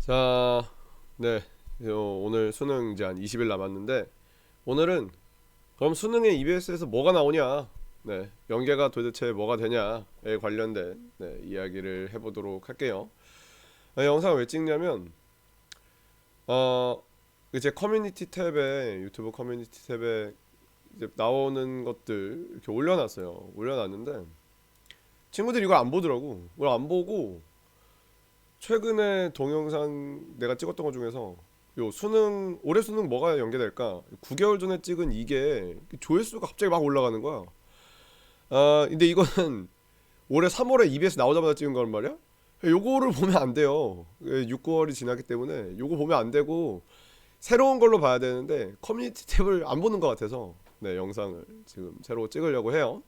자, 네. 오늘 수능 이제 한 20일 남았는데 오늘은 그럼 수능에 EBS에서 뭐가 나오냐? 네. 연계가 도대체 뭐가 되냐에 관련된 이야기를 해보도록 할게요. 영상을 왜 찍냐면 어 이제 커뮤니티 탭에 유튜브 커뮤니티 탭에 이제 나오는 것들 이렇게 올려놨어요. 올려놨는데 친구들이 이걸 안 보더라고. 이걸 안 보고 최근에 동영상 내가 찍었던 것 중에서 요 수능 올해 수능 뭐가 연계될까? 9개월 전에 찍은 이게 조회수가 갑자기 막 올라가는 거야. 아 근데 이거는 올해 3월에 EBS 나오자마자 찍은 거란 말이야. 요거를 보면 안 돼요. 6, 9월이 지났기 때문에 요거 보면 안 되고 새로운 걸로 봐야 되는데 커뮤니티 탭을 안 보는 것 같아서 네 영상을 지금 새로 찍으려고 해요.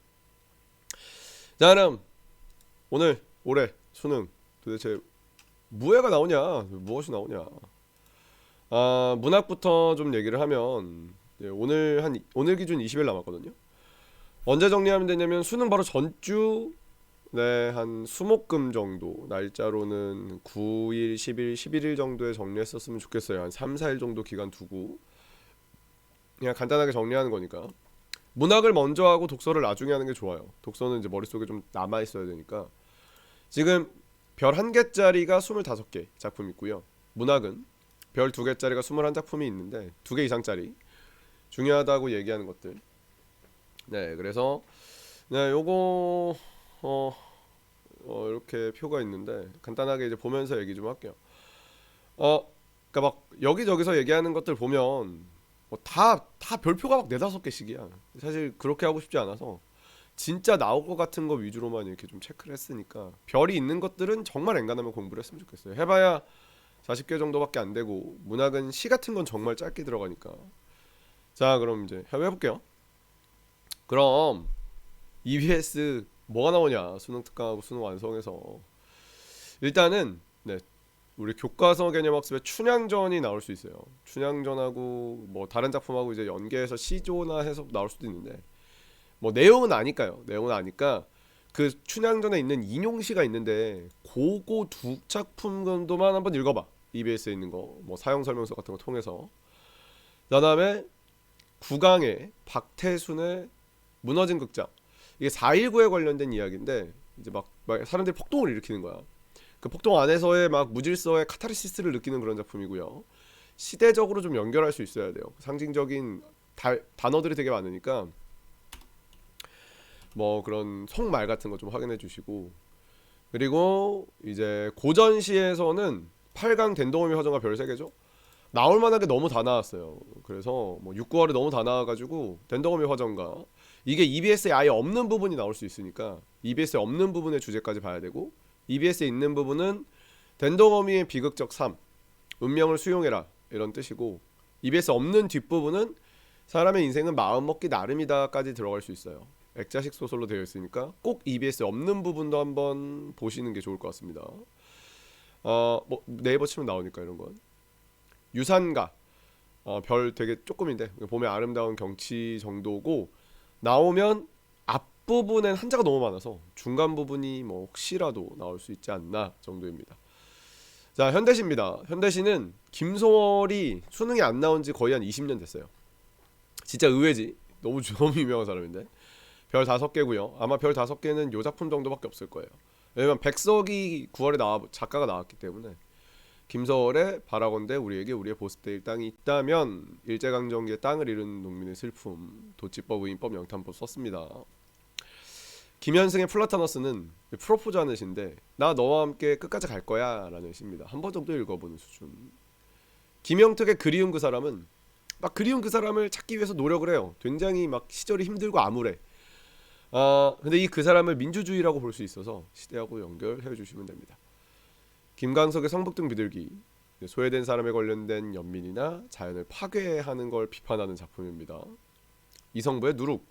자 그럼 오늘 올해 수능 도대체 무해가 나오냐 무엇이 나오냐. 문학부터 좀 얘기를 하면 오늘 기준 20일 남았거든요. 언제 정리하면 되냐면 수능 바로 전주 한 수목금 정도 날짜로는 9일, 10일, 11일 정도에 정리했었으면 좋겠어요. 한 3, 4일 정도 기간 두고 그냥 간단하게 정리하는 거니까 문학을 먼저 하고 독서를 나중에 하는 게 좋아요. 독서는 이제 머릿속에 좀 남아 있어야 되니까. 지금 별 1개짜리가 25개 작품 있고요. 문학은 별 2개짜리가 21작품이 있는데 2개 이상짜리 중요하다고 얘기하는 것들. 네, 그래서 네, 요거 이렇게 표가 있는데 간단하게 이제 보면서 얘기 좀 할게요. 그러니까 막 여기저기서 얘기하는 것들 보면 다 별표가 막 4-5개씩이야. 사실 그렇게 하고 싶지 않아서 진짜 나올 것 같은 거 위주로만 이렇게 좀 체크를 했으니까 별이 있는 것들은 정말 엔간하면 공부를 했으면 좋겠어요. 해봐야 40개 정도밖에 안 되고 문학은 시 같은 건 정말 짧게 들어가니까. 자 그럼 이제 해볼게요. 그럼 EBS 뭐가 나오냐 수능 특강하고 수능 완성해서 일단은 네 우리 교과서 개념학습에 춘향전이 나올 수 있어요. 춘향전하고 뭐 다른 작품하고 이제 연계해서 시조나 해서 나올 수도 있는데 뭐 내용은 아니까요. 내용은 아니까 그 춘향전에 있는 인용시가 있는데 그거 2작품 정도만 한번 읽어봐. EBS에 있는 거 뭐 사용 설명서 같은 거 통해서. 그다음에 구강의 박태순의 무너진 극장. 이게 4.19에 관련된 이야기인데 이제 막 사람들이 폭동을 일으키는 거야. 그 폭동 안에서의 막 무질서의 카타르시스를 느끼는 그런 작품이고요. 시대적으로 좀 연결할 수 있어야 돼요. 상징적인 단어들이 되게 많으니까 뭐 그런 속말 같은 거 좀 확인해 주시고. 그리고 이제 고전시에서는 8강 된동어미 화전과 별 3개죠. 나올 만한 게 너무 다 나왔어요. 그래서 뭐 6, 9월에 너무 다 나와가지고 된동어미 화전과 이게 EBS에 아예 없는 부분이 나올 수 있으니까 EBS에 없는 부분의 주제까지 봐야 되고 EBS에 있는 부분은 된동어미의 비극적 삶, 운명을 수용해라 이런 뜻이고 EBS에 없는 뒷부분은 사람의 인생은 마음먹기 나름이다까지 들어갈 수 있어요. 액자식 소설로 되어 있으니까 꼭 EBS에 없는 부분도 한번 보시는 게 좋을 것 같습니다. 뭐 네이버 치면 나오니까 이런 건 유산가 별 되게 조금인데 보면 아름다운 경치 정도고 나오면 앞부분엔 한자가 너무 많아서 중간 부분이 뭐 혹시라도 나올 수 있지 않나 정도입니다. 자 현대시입니다. 현대시는 김소월이 수능에 안 나온 지 거의 한 20년 됐어요. 진짜 의외지. 너무 유명한 사람인데 별 5개고요. 아마 별 5개는 요 작품 정도밖에 없을 거예요. 왜냐면 백석이 9월에 작가가 나왔기 때문에. 김서월의 바라건대 우리에게 우리의 보습될 땅이 있다면 일제강점기에 땅을 잃은 농민의 슬픔 도치법 의인법 영탄법 썼습니다. 김현승의 플라타너스는 프로포즈 하는 시인데 나 너와 함께 끝까지 갈 거야 라는 시입니다. 한 번 정도 읽어보는 수준. 김영특의 그리운 그 사람은 막 그리운 그 사람을 찾기 위해서 노력을 해요. 굉장히 막 시절이 힘들고 암울해. 근데 이 그 사람을 민주주의라고 볼 수 있어서 시대하고 연결해 주시면 됩니다. 김광석의 성북등 비둘기 소외된 사람에 관련된 연민이나 자연을 파괴하는 걸 비판하는 작품입니다. 이성부의 누룩.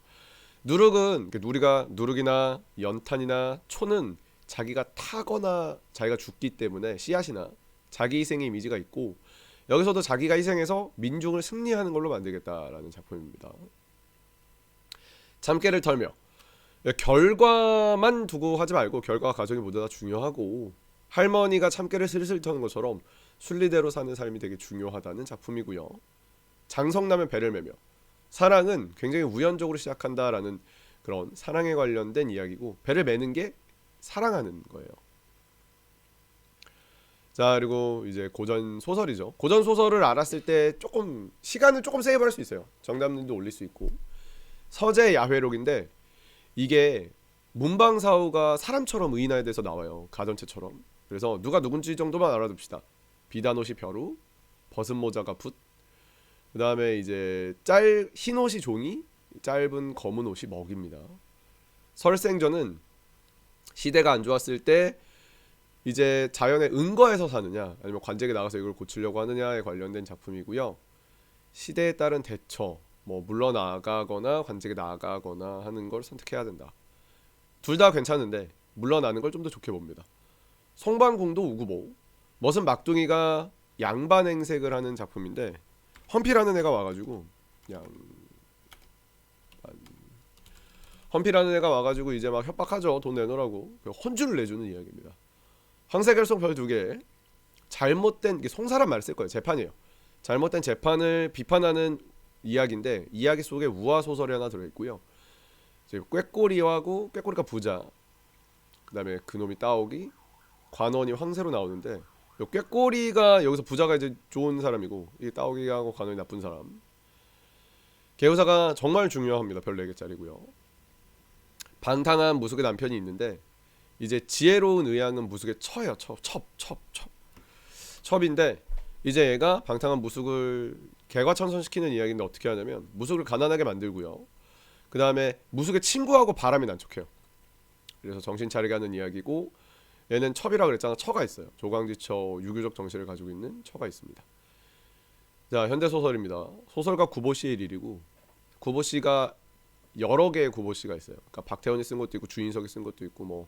누룩은 우리가 누룩이나 연탄이나 초는 자기가 타거나 자기가 죽기 때문에 씨앗이나 자기 희생의 이미지가 있고 여기서도 자기가 희생해서 민중을 승리하는 걸로 만들겠다라는 작품입니다. 잠깨를 털며 결과만 두고 하지 말고 결과와 과정이 모두 다 중요하고 할머니가 참깨를 슬슬 터는 것처럼 순리대로 사는 삶이 되게 중요하다는 작품이고요. 장성라면 배를 매며 사랑은 굉장히 우연적으로 시작한다라는 그런 사랑에 관련된 이야기고 배를 매는 게 사랑하는 거예요. 자 그리고 이제 고전 소설이죠. 고전 소설을 알았을 때 조금 시간을 조금 세이브할 수 있어요. 정답률도 올릴 수 있고 서재 야회록인데 이게 문방사우가 사람처럼 의인화에 대해서 나와요. 가전체처럼. 그래서 누가 누군지 정도만 알아둡시다. 비단옷이 벼루, 벗은 모자가 붓, 그 다음에 이제 흰 옷이 종이, 짧은 검은 옷이 먹입니다. 설생전은 시대가 안 좋았을 때 이제 자연에 은거해서 사느냐 아니면 관직에 나가서 이걸 고치려고 하느냐에 관련된 작품이고요. 시대에 따른 대처, 뭐 물러나가거나 관직에 나가거나 하는 걸 선택해야 된다. 둘 다 괜찮은데 물러나는 걸 좀 더 좋게 봅니다. 송방궁도 우구보, 멋은 막둥이가 양반행색을 하는 작품인데 험피라는 애가 와가지고 험피라는 애가 와가지고 이제 막 협박하죠. 돈 내놓으라고. 혼주를 내주는 이야기입니다. 황새결송 별 2개. 잘못된 이게 송사란 말을 쓸 거예요. 재판이에요. 잘못된 재판을 비판하는 이야기인데 이야기 속에 우화 소설이 하나 들어있고요. 이제 꾀꼬리하고 꾀꼬리가 부자, 그다음에 그놈이 따오기, 관원이 황새로 나오는데 요 꾀꼬리가 여기서 부자가 이제 좋은 사람이고 이 따오기하고 관원이 나쁜 사람. 개우사가 정말 중요합니다. 별 4개짜리고요. 방탕한 무숙의 남편이 있는데 이제 지혜로운 의향은 무숙의 첩이에요. 첩인데 이제 얘가 방탕한 무숙을 개과천선시키는 이야기인데 어떻게 하냐면 무숙을 가난하게 만들고요. 그 다음에 무숙의 친구하고 바람이 난척해요. 그래서 정신 차리게 하는 이야기고 얘는 첩이라 그랬잖아. 처가 있어요. 조광지처 유교적 정신을 가지고 있는 처가 있습니다. 자 현대소설입니다. 소설가 구보씨의 일이고 구보씨가 여러 개의 구보씨가 있어요. 그러니까 박태원이 쓴 것도 있고 주인석이 쓴 것도 있고 뭐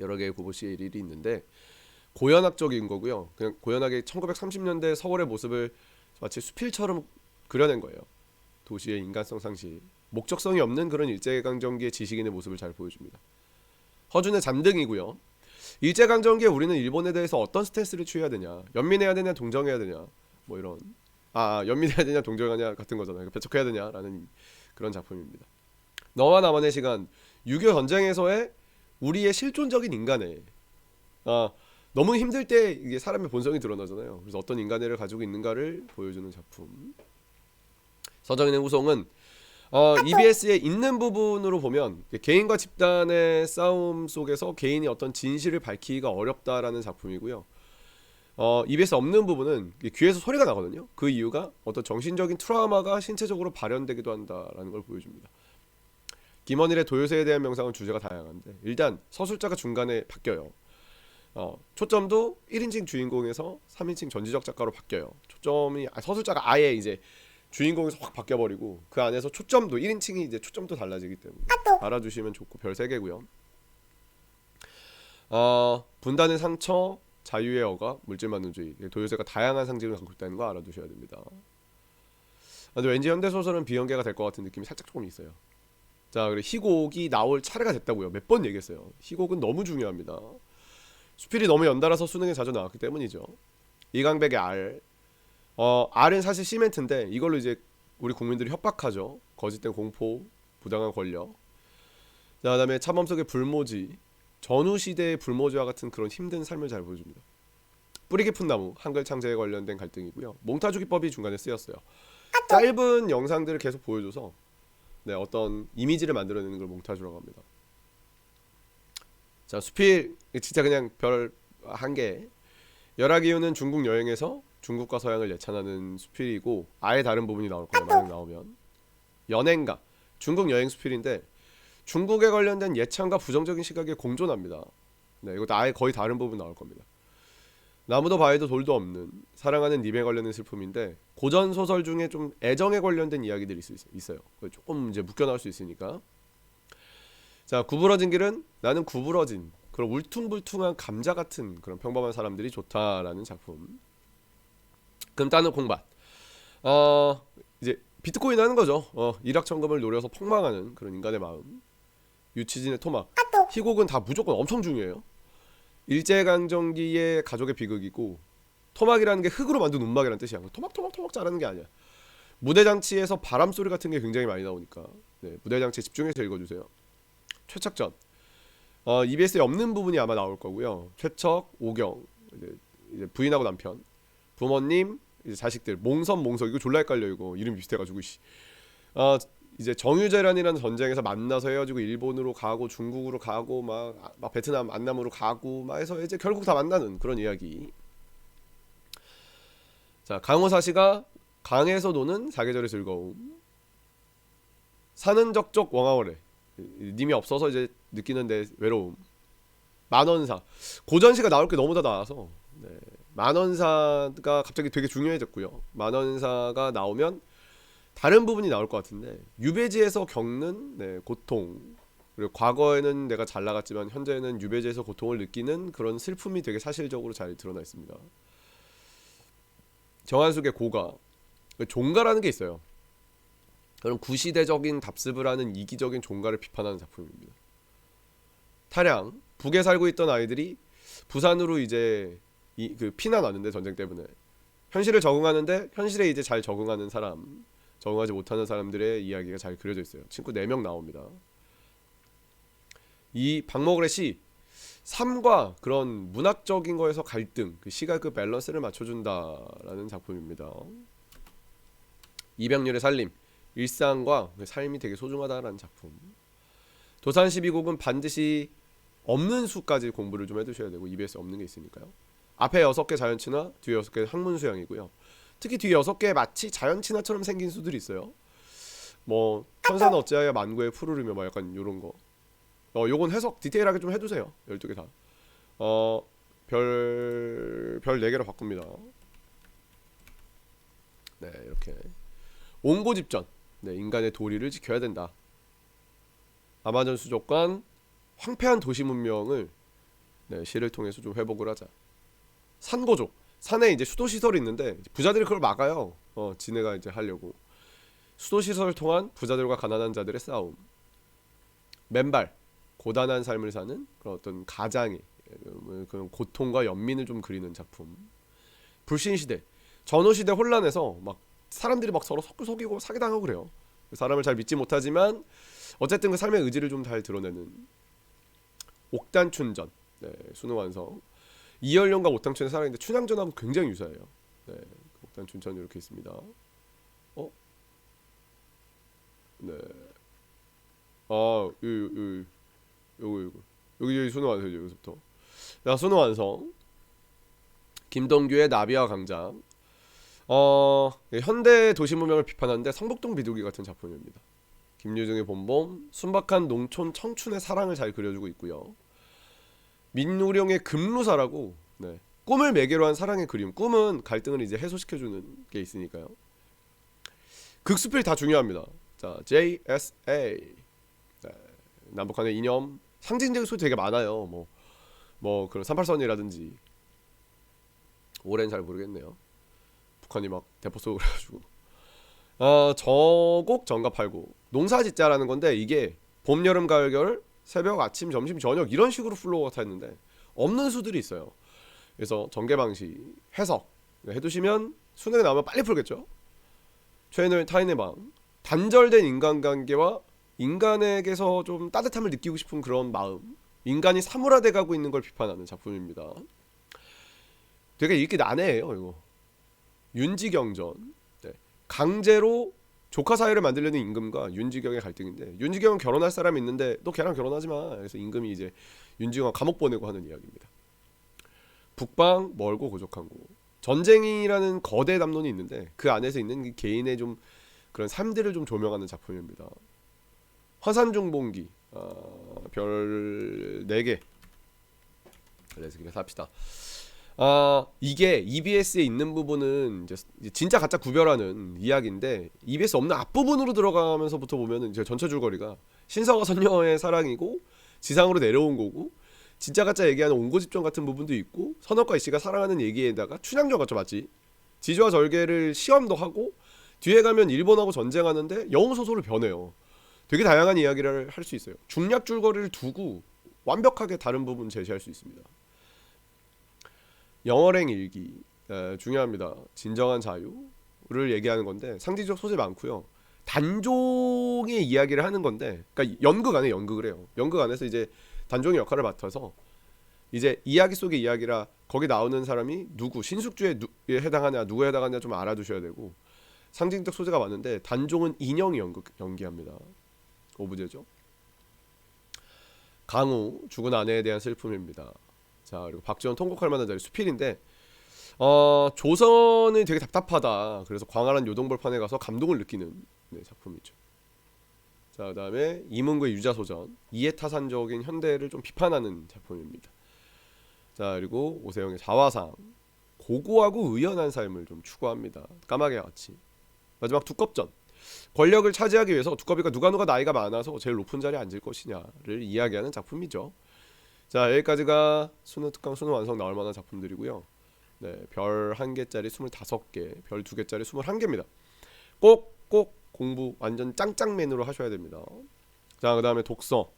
여러 개의 구보씨의 일이 있는데 고연학적인 거고요. 그냥 고연하게 1930년대 서울의 모습을 마치 수필처럼 그려낸 거예요. 도시의 인간성 상실, 목적성이 없는 그런 일제강점기의 지식인의 모습을 잘 보여줍니다. 허준의 잠등이고요. 일제강점기에 우리는 일본에 대해서 어떤 스탠스를 취해야 되냐, 연민해야 되냐 동정해야 되냐, 뭐 이런 연민해야 되냐 동정하냐 같은 거잖아요. 배척해야 되냐라는 그런 작품입니다. 너와 나만의 시간, 6.25 전쟁에서의 우리의 실존적인 인간애. 너무 힘들 때 이게 사람의 본성이 드러나잖아요. 그래서 어떤 인간애를 가지고 있는가를 보여주는 작품. 서정인의 후송은 EBS에 있는 부분으로 보면 개인과 집단의 싸움 속에서 개인이 어떤 진실을 밝히기가 어렵다라는 작품이고요. EBS 없는 부분은 귀에서 소리가 나거든요. 그 이유가 어떤 정신적인 트라우마가 신체적으로 발현되기도 한다라는 걸 보여줍니다. 김원일의 도요새에 대한 명상은 주제가 다양한데 일단 서술자가 중간에 바뀌어요. 초점도 1인칭 주인공에서 3인칭 전지적 작가로 바뀌어요. 초점이 서술자가 아예 이제 주인공에서 확 바뀌어버리고 그 안에서 초점도 1인칭이 이제 초점도 달라지기 때문에 알아두시면 좋고 별 3개고요. 분단의 상처, 자유의 어가, 물질만능주의. 도요새가 다양한 상징을 갖고 있다는 거 알아두셔야 됩니다. 근데 왠지 현대소설은 비연계가 될 것 같은 느낌이 살짝 조금 있어요. 자, 그리고 희곡이 나올 차례가 됐다고요. 몇 번 얘기했어요. 희곡은 너무 중요합니다. 수필이 너무 연달아서 수능에 자주 나왔기 때문이죠. 이강백의 알. R은 사실 시멘트인데 이걸로 이제 우리 국민들이 협박하죠. 거짓된 공포, 부당한 권력. 자, 그다음에 참험 속의 불모지. 전후 시대의 불모지와 같은 그런 힘든 삶을 잘 보여줍니다. 뿌리 깊은 나무, 한글 창제에 관련된 갈등이고요. 몽타주 기법이 중간에 쓰였어요. 짧은 영상들을 계속 보여줘서 어떤 이미지를 만들어내는 걸 몽타주라고 합니다. 자, 수필 진짜 그냥 별 1개. 열하기훈은 중국 여행에서 중국과 서양을 예찬하는 수필이고 아예 다른 부분이 나올 거예요. 만약 나오면. 연행가 중국 여행 수필인데 중국에 관련된 예찬과 부정적인 시각에 공존합니다. 이것도 아예 거의 다른 부분 나올 겁니다. 나무도 바위도 돌도 없는 사랑하는 님에 관련된 슬픔인데 고전 소설 중에 좀 애정에 관련된 이야기들이 있어요. 조금 이제 묶여 나올 수 있으니까. 자, 구부러진 길은 나는 구부러진 그런 울퉁불퉁한 감자 같은 그런 평범한 사람들이 좋다라는 작품. 금따는 공밭. 이제 비트코인 하는 거죠. 일확천금을 노려서 폭망하는 그런 인간의 마음. 유치진의 토막. 희곡은 다 무조건 엄청 중요해요. 일제강점기의 가족의 비극이고, 토막이라는 게 흙으로 만든 움막이라는 뜻이야. 토막토막 자라는 게 아니야. 무대장치에서 바람소리 같은 게 굉장히 많이 나오니까, 네, 무대장치에 집중해서 읽어주세요. 최척전, EBS에 없는 부분이 아마 나올 거고요. 최척, 오경, 이제 부인하고 남편, 부모님, 이제 자식들, 몽석 이거 졸라 헷갈려. 이거 이름 비슷해가지고 이제 정유재란이라는 전쟁에서 만나서 헤어지고 일본으로 가고 중국으로 가고 막 베트남 안남으로 가고 막 해서 이제 결국 다 만나는 그런 이야기. 자, 강호사시가 강에서 노는 사계절의 즐거움. 사는 적적 왕하오래, 님이 없어서 이제 느끼는 내 외로움. 만원사, 고전시가 나올 게 너무 다 나와서, 네, 만원사가 갑자기 되게 중요해졌고요. 만원사가 나오면 다른 부분이 나올 것 같은데, 유배지에서 겪는, 네, 고통, 그리고 과거에는 내가 잘 나갔지만 현재는 유배지에서 고통을 느끼는 그런 슬픔이 되게 사실적으로 잘 드러나 있습니다. 정한숙의 고가, 종가라는 게 있어요. 그런 구시대적인 답습을 하는 이기적인 종가를 비판하는 작품입니다. 타량, 북에 살고 있던 아이들이 부산으로 이제 피난 왔는데, 전쟁 때문에 현실을 적응하는데, 현실에 이제 잘 적응하는 사람, 적응하지 못하는 사람들의 이야기가 잘 그려져 있어요. 친구 4명 나옵니다. 이 박목월의 시, 삶과 그런 문학적인 거에서 갈등, 그 시가 그 밸런스를 맞춰준다라는 작품입니다. 이병렬의 살림, 일상과 그 삶이 되게 소중하다라는 작품. 도산 12곡은 반드시 없는 수까지 공부를 좀 해두셔야 되고, EBS에 없는 게 있으니까요. 앞에 6개 자연친화, 뒤에 6개 학문수양이고요. 특히 뒤에 6개 마치 자연친화처럼 생긴 수들이 있어요. 뭐 천사는 어찌하여 만구에 푸르르며 막 약간 요런 거. 요건 해석 디테일하게 좀 해두세요. 12개 다. 별 4개로 바꿉니다. 네, 이렇게. 옹고집전, 네, 인간의 도리를 지켜야 된다. 아마존 수족관, 황폐한 도시 문명을, 네, 시를 통해서 좀 회복을 하자. 산고족, 산에 이제 수도시설이 있는데 부자들이 그걸 막아요. 지네가 이제 하려고. 수도시설을 통한 부자들과 가난한 자들의 싸움. 맨발, 고단한 삶을 사는 그런 어떤 가장의 그런 고통과 연민을 좀 그리는 작품. 불신시대, 전후시대 혼란에서 막 사람들이 막 서로 속이고 사기당하고 그래요. 사람을 잘 믿지 못하지만 어쨌든 그 삶의 의지를 좀 잘 드러내는. 옥단춘전, 네, 수능 완성. 이열령과 오탕춘의 사랑인데 춘향전하고 굉장히 유사해요. 네, 옥단춘전 이렇게 있습니다. 네. 여기 수능 완성, 여기서부터. 자, 수능 완성. 김동규의 나비와 강장. 현대 도시 문명을 비판하는데 성북동 비둘기 같은 작품입니다. 김유중의 봄봄, 순박한 농촌 청춘의 사랑을 잘 그려주고 있고요. 민우령의 금루사라고, 네, 꿈을 매개로 한 사랑의 그림. 꿈은 갈등을 이제 해소시켜주는 게 있으니까요. 극수필 다 중요합니다. 자, JSA, 네, 남북한의 이념, 상징적인 소리 되게 많아요. 뭐 그런 38선이라든지, 올해는 잘 모르겠네요. 북한이 막 대포 쏘고 그래가지고. 저곡 정갑팔고, 농사짓자라는 건데 이게 봄, 여름, 가을, 겨울, 새벽, 아침, 점심, 저녁 이런 식으로 플로우가 타 있는데 없는 수들이 있어요. 그래서 전개방식 해석 해두시면 수능에 나오면 빨리 풀겠죠. 최인호의 타인의 마음, 단절된 인간관계와 인간에게서 좀 따뜻함을 느끼고 싶은 그런 마음, 인간이 사물화돼 가고 있는 걸 비판하는 작품입니다. 되게 읽기 난해해요 이거. 윤지경전, 네, 강제로 조카 사회를 만들려는 임금과 윤지경의 갈등인데, 윤지경은 결혼할 사람이 있는데 너 걔랑 결혼하지 마. 그래서 임금이 이제 윤지경 감옥 보내고 하는 이야기입니다. 북방 멀고 고족한 곳, 전쟁이라는 거대 담론이 있는데 그 안에서 있는 개인의 좀 그런 삶들을 좀 조명하는 작품입니다. 화산중봉기, 별 4개. 그래서 그래서 합시다. 이게 EBS에 있는 부분은 이제 진짜 가짜 구별하는 이야기인데, EBS 없는 앞부분으로 들어가면서부터 보면은 이제 전체 줄거리가 신성화 선녀의 사랑이고 지상으로 내려온 거고, 진짜 가짜 얘기하는 옹고집전 같은 부분도 있고, 선업과 이씨가 사랑하는 얘기에다가 춘향전 같죠, 맞지? 지주와 절개를 시험도 하고, 뒤에 가면 일본하고 전쟁하는데 영웅소설을 변해요. 되게 다양한 이야기를 할 수 있어요. 중략 줄거리를 두고 완벽하게 다른 부분 제시할 수 있습니다. 영어랭 일기 중요합니다. 진정한 자유를 얘기하는 건데 상징적 소재 많고요. 단종의 이야기를 하는 건데, 그러니까 연극 안에 연극을 해요. 연극 안에서 이제 단종의 역할을 맡아서 이제 이야기 속의 이야기라 거기 나오는 사람이 누구, 신숙주에 해당하냐, 누구에 해당하냐 좀 알아두셔야 되고, 상징적 소재가 많은데 단종은 인형 연기합니다. 오브제죠. 강우 죽은 아내에 대한 슬픔입니다. 자, 그리고 박지원 통곡할 만한 자리 수필인데 조선이 되게 답답하다. 그래서 광활한 요동벌판에 가서 감동을 느끼는 작품이죠. 자, 그다음에 이문구의 유자소전, 이해타산적인 현대를 좀 비판하는 작품입니다. 자, 그리고 오세영의 자화상, 고고하고 의연한 삶을 좀 추구합니다. 까마귀와 같이. 마지막 두껍전, 권력을 차지하기 위해서 두꺼비가 누가 나이가 많아서 제일 높은 자리에 앉을 것이냐를 이야기하는 작품이죠. 자, 여기까지가 수능 특강 수능 완성 나올 만한 작품들이고요. 네, 별 1개짜리 25개, 별 2개짜리 21개입니다. 꼭 공부 완전 짱짱맨으로 하셔야 됩니다. 자, 그 다음에 독서.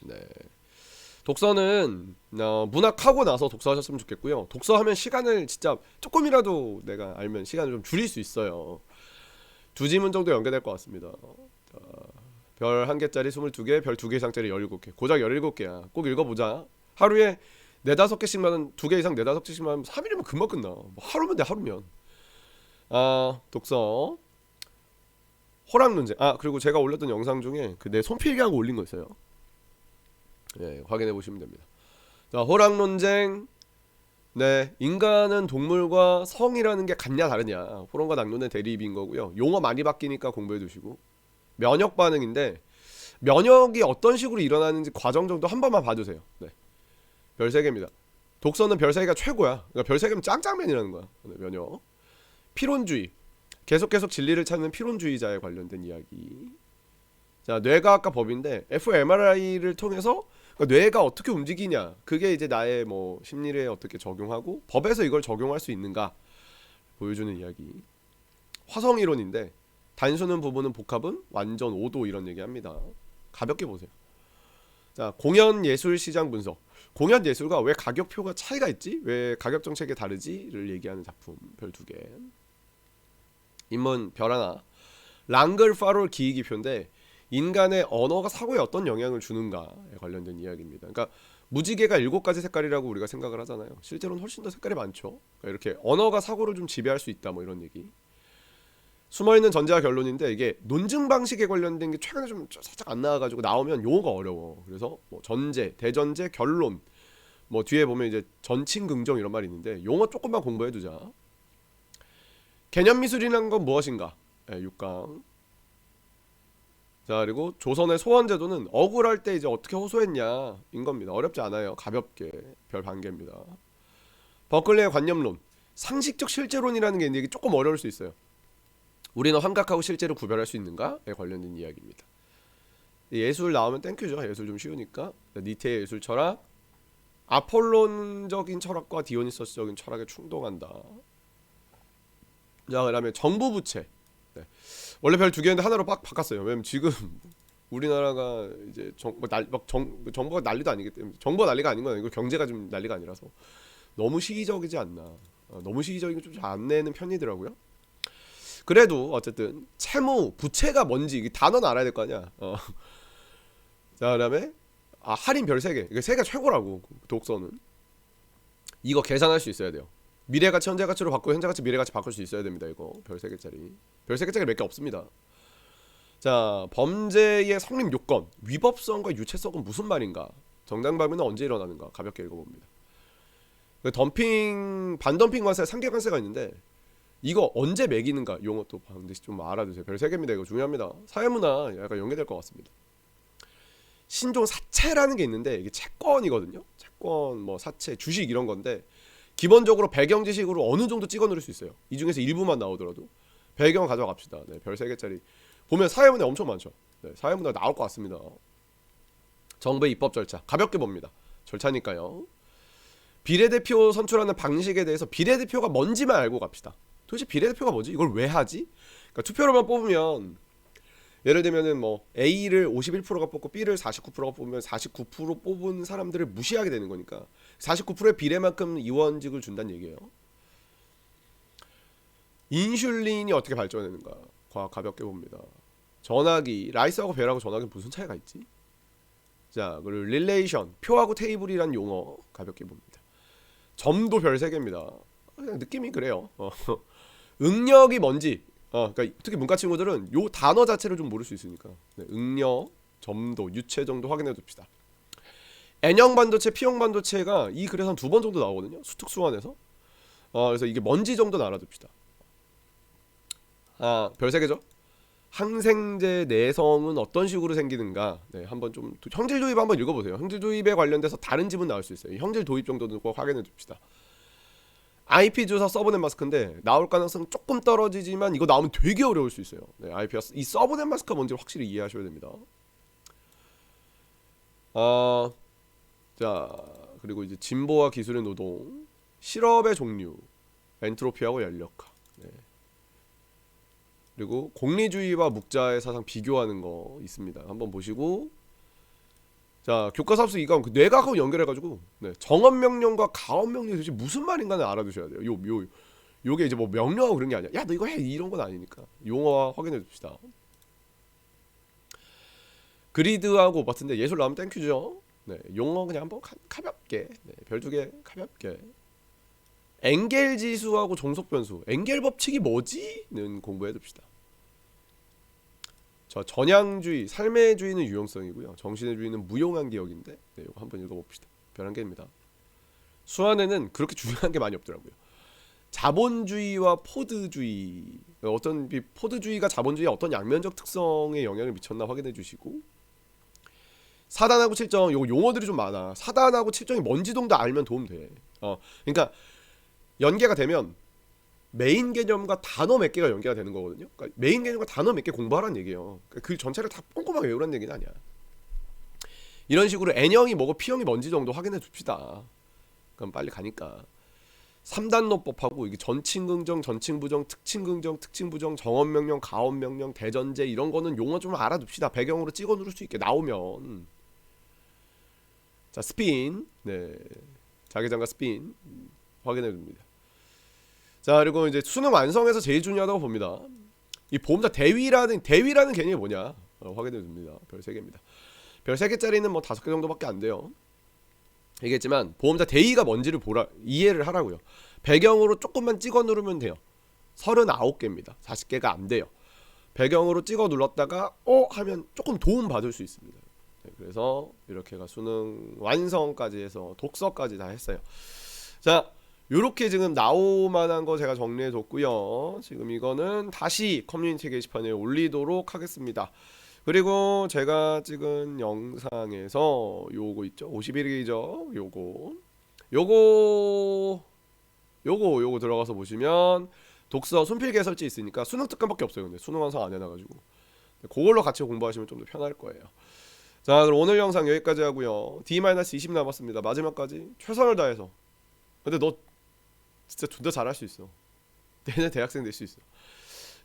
네, 독서는 문학하고 나서 독서하셨으면 좋겠고요. 독서하면 시간을 진짜 조금이라도 내가 알면 시간을 좀 줄일 수 있어요. 2지문 정도 연계될 것 같습니다. 자, 별 1개짜리 22개, 별 2개 이상짜리 17개. 고작 17개야. 꼭 읽어보자. 하루에 4-5개씩만, 2개 이상 4-5개씩만 하면 3일이면 금방 끝나. 뭐 하루면 돼, 하루면. 독서. 호랑논쟁. 그리고 제가 올렸던 영상 중에 그 내 손필기한 거 올린 거 있어요. 네, 확인해 보시면 됩니다. 자, 호랑논쟁. 네, 인간은 동물과 성이라는 게 같냐 다르냐. 호랑과 낙론의 대립인 거고요. 용어 많이 바뀌니까 공부해 두시고. 면역 반응인데 면역이 어떤 식으로 일어나는지 과정 정도 한 번만 봐주세요. 네, 별 3개입니다. 독서는 별 3개가 최고야. 그러니까 별 3개면 짱짱맨이라는 거야. 네, 면역. 피론주의. 계속 진리를 찾는 피론주의자에 관련된 이야기. 자, 뇌과학과 법인데 fMRI를 통해서 그러니까 뇌가 어떻게 움직이냐, 그게 이제 나의 뭐 심리에 어떻게 적용하고 법에서 이걸 적용할 수 있는가 보여주는 이야기. 화성이론인데 단수는 부분은 복합은 완전 5도 이런 얘기합니다. 가볍게 보세요. 자, 공연예술시장 분석. 공연예술가 왜 가격표가 차이가 있지? 왜 가격 정책이 다르지?를 얘기하는 작품 별 2개. 인문 별 하나. 랑글 파롤 기이기표인데 인간의 언어가 사고에 어떤 영향을 주는가에 관련된 이야기입니다. 그러니까 무지개가 7가지 색깔이라고 우리가 생각을 하잖아요. 실제로는 훨씬 더 색깔이 많죠. 그러니까 이렇게 언어가 사고를 좀 지배할 수 있다, 뭐 이런 얘기. 숨어있는 전제와 결론인데 이게 논증 방식에 관련된 게 최근에 좀 살짝 안 나와가지고 나오면 용어가 어려워. 그래서 뭐 전제, 대전제, 결론, 뭐 뒤에 보면 이제 전칭긍정 이런 말이 있는데 용어 조금만 공부해두자. 개념미술이라는 건 무엇인가? 네, 6강. 자, 그리고 조선의 소원제도는 억울할 때 이제 어떻게 호소했냐 인 겁니다. 어렵지 않아요. 가볍게 별 1개입니다. 버클리의 관념론. 상식적 실제론이라는 게 있는데 이게 조금 어려울 수 있어요. 우리는 환각하고 실제를 구별할 수 있는가에 관련된 이야기입니다. 예술 나오면 땡큐죠. 예술 좀 쉬우니까. 니테의 예술 철학. 아폴론적인 철학과 디오니서스적인 철학에 충동한다. 자, 그다음에 정부 부채. 네. 원래 별 2개였는데 하나로 빡 바꿨어요. 왜냐면 지금 우리나라가 이제 정부가 난리도 아니기 때문에, 정부가 난리가 아닌 건 아니고 경제가 좀 난리가 아니라서 너무 시기적이지 않나. 너무 시기적인 거 좀 안 내는 편이더라고요. 그래도 어쨌든 채무, 부채가 뭔지 이 단어는 알아야 될 거 아니야. 자, 그다음에 할인 별 3개. 이게 3개 최고라고. 독서는 이거 계산할 수 있어야 돼요. 미래가치 현재가치로 바꾸고 현재가치 미래가치 바꿀 수 있어야 됩니다. 이거 별 3개짜리. 별 3개짜리 몇 개 없습니다. 자, 범죄의 성립 요건. 위법성과 유체성은 무슨 말인가? 정당방위는 언제 일어나는가? 가볍게 읽어봅니다. 덤핑, 반덤핑 관세, 상계 관세가 있는데 이거 언제 매기는가? 용어 또 반드시 좀 알아두세요. 별 3개입니다. 이거 중요합니다. 사회문화 약간 연계될 것 같습니다. 신종 사채라는 게 있는데 이게 채권이거든요. 채권, 뭐 사채, 주식 이런 건데 기본적으로 배경 지식으로 어느 정도 찍어 누를 수 있어요. 이 중에서 일부만 나오더라도 배경 가져갑시다. 네, 별 3개짜리 보면 사회문화 엄청 많죠. 네, 사회문화 나올 것 같습니다. 정부의 입법 절차 가볍게 봅니다. 절차니까요. 비례대표 선출하는 방식에 대해서 비례대표가 뭔지만 알고 갑시다. 도대체 비례대표가 뭐지? 이걸 왜 하지? 그러니까 투표로만 뽑으면 예를 들면은 뭐 A를 51%가 뽑고 B를 49%가 뽑으면 49% 뽑은 사람들을 무시하게 되는 거니까 49%의 비례만큼 의원직을 준다는 얘기예요. 인슐린이 어떻게 발전하는가 가볍게 봅니다. 전화기, 라이스하고 벨하고 전화기 무슨 차이가 있지? 자, 그리고 릴레이션, 표하고 테이블이란 용어 가볍게 봅니다. 점도 별 3개입니다. 그냥 느낌이 그래요. 응력이 뭔지, 그러니까 특히 문과 친구들은 요 단어 자체를 좀 모를 수 있으니까 네, 응력, 점도, 유체 정도 확인해 둡시다. N형 반도체, P형 반도체가 이 글에서 한 2번 정도 나오거든요. 수특수원에서. 그래서 이게 뭔지 정도는 알아둡시다. 별 3개죠. 항생제 내성은 어떤 식으로 생기는가? 네, 한번 좀 형질 도입 한번 읽어보세요. 형질 도입에 관련돼서 다른 집은 나올 수 있어요. 형질 도입 정도는 꼭 확인해 둡시다. IP 주사 서브넷 마스크인데 나올 가능성 조금 떨어지지만 이거 나오면 되게 어려울 수 있어요. 네, IP가 이 서브넷 마스크가 뭔지 확실히 이해하셔야 됩니다. 자, 그리고 이제 진보와 기술의 노동, 실업의 종류, 엔트로피하고 연력화. 네. 그리고 공리주의와 묵자의 사상 비교하는 거 있습니다. 한번 보시고, 자, 교과사업소 2과목 그 뇌과학하고 연결해가지고 네, 정언명령과 가언명령이 도대체 무슨 말인가는 알아두셔야 돼요. 요게 이제 뭐 명령하고 그런 게 아니야. 야, 너 이거 해, 이런 건 아니니까 용어와 확인해 줍시다. 그리드하고 오버트인데 예술 나오면 땡큐죠. 네, 용어 그냥 한번 가볍게 네, 별 2개 가볍게. 엥겔 지수하고 종속 변수, 엥겔 법칙이 뭐지?는 공부해 둡시다. 저 전향주의, 삶의 주의는 유용성이고요. 정신의 주의는 무용한 기억인데, 네, 이거 한번 읽어봅시다. 별 1개입니다. 수완에는 그렇게 중요한 게 많이 없더라고요. 자본주의와 포드주의, 어떤 포드주의가 자본주의의 어떤 양면적 특성에 영향을 미쳤나 확인해 주시고, 사단하고 칠정, 요거 용어들이 좀 많아. 사단하고 칠정이 뭔지 정도 알면 도움 돼. 그러니까 연계가 되면 메인 개념과 단어 몇 개가 연계가 되는 거거든요. 그러니까 메인 개념과 단어 몇 개 공부하라는 얘기예요. 그러니까 그 전체를 다 꼼꼼하게 외우라는 얘기는 아니야. 이런 식으로 N형이 뭐고 P형이 뭔지 정도 확인해 줍시다. 그럼 빨리 가니까. 3단노법하고 이게 전칭긍정, 전칭부정, 특칭긍정, 특칭부정, 정언명령, 가언명령, 대전제 이런 거는 용어 좀 알아둡시다. 배경으로 찍어 누를 수 있게 나오면. 자, 스핀. 네. 자기장과 스핀 확인해 줍니다. 자, 그리고 이제 수능 완성에서 제일 중요하다고 봅니다. 이 보험자 대위라는 개념이 뭐냐 확인해 줍니다. 별 3개입니다. 별 3개짜리는 뭐 5개 정도밖에 안 돼요. 얘기했지만 보험자 대위가 뭔지를 이해를 하라고요. 배경으로 조금만 찍어 누르면 돼요. 39개입니다. 40개가 안 돼요. 배경으로 찍어 눌렀다가 하면 조금 도움 받을 수 있습니다. 네, 그래서 이렇게가 수능 완성까지 해서 독서까지 다 했어요. 자, 요렇게 지금 나오만한 거 제가 정리해 뒀고요. 지금 이거는 다시 커뮤니티 게시판에 올리도록 하겠습니다. 그리고 제가 찍은 영상에서 요거 있죠. 51기죠. 요거 들어가서 보시면 독서 손필 개설지 있으니까 수능 특강밖에 없어요. 근데 수능 완성 안 해놔가지고 그걸로 같이 공부하시면 좀 더 편할 거예요. 자, 그럼 오늘 영상 여기까지 하고요. D-20 남았습니다. 마지막까지 최선을 다해서. 근데 너 진짜 존나 잘할 수 있어. 내년 대학생 될 수 있어.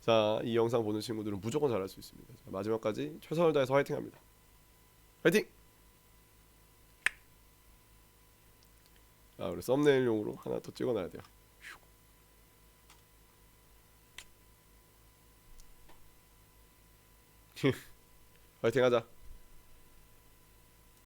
자, 이 영상 보는 친구들은 무조건 잘할 수 있습니다. 자, 마지막까지 최선을 다해서 화이팅합니다. 화이팅! 우리 썸네일용으로 하나 더 찍어놔야 돼요. 화이팅하자.